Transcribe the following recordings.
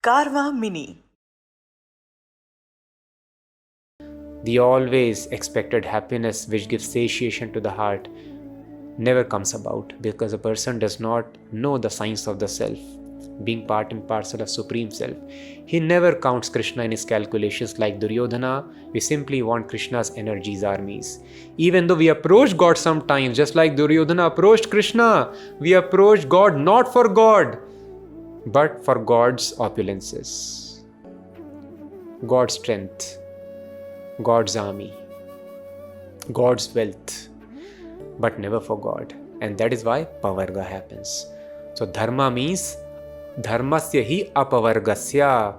Karma Mini. The always expected happiness which gives satiation to the heart never comes about because a person does not know the science of the self, being part and parcel of Supreme Self. He never counts Krishna in his calculations like Duryodhana. We simply want Krishna's energies, armies. Even though we approach God sometimes, just like Duryodhana approached Krishna, we approach God not for God, but for God's opulences, God's strength, God's army, God's wealth, but never for God. And that is why pavarga happens. So dharma means dharmasya hi apavargasya.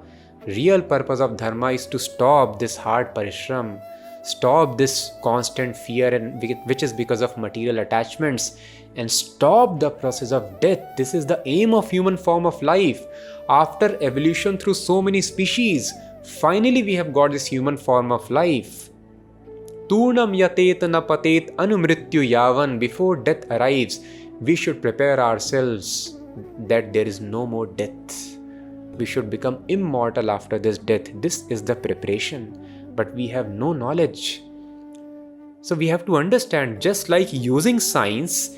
Real purpose of dharma is to stop this hard parishram, stop this constant fear and which is because of material attachments, and stop the process of death. This is the aim of human form of life. After evolution through so many species, finally we have got this human form of life. Turnam yatet na patet anumrityu yavan. Before death arrives, we should prepare ourselves that there is no more death. We should become immortal after this death. This is the preparation. But we have no knowledge. So we have to understand, just like using science,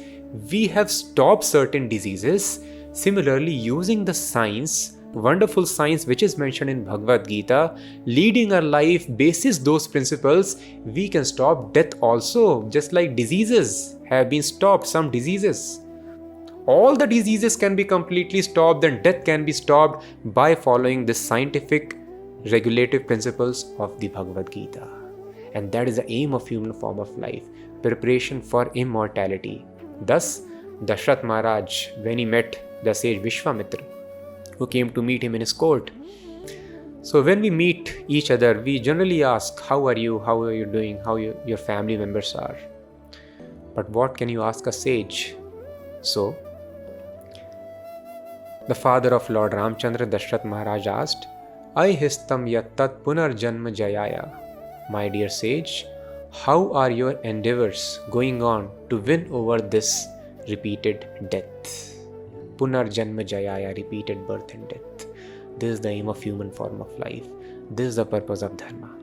we have stopped certain diseases. Similarly, using the science, wonderful science which is mentioned in Bhagavad Gita, leading our life basis those principles, we can stop death also, just like diseases have been stopped, some diseases. All the diseases can be completely stopped and death can be stopped by following the scientific regulative principles of the Bhagavad Gita. And that is the aim of human form of life, preparation for immortality. Thus, Dashrath Maharaj, when he met the sage Vishwamitra, who came to meet him in his court. So when we meet each other, we generally ask, how are you doing, how your family members are. But what can you ask a sage? So, the father of Lord Ramchandra, Dashrath Maharaj, asked, Aihistam yattat punarjanma jayaya. My dear sage, how are your endeavors going on to win over this repeated death? Punarjanma jayaya, repeated birth and death. This is the aim of human form of life. This is the purpose of Dharma.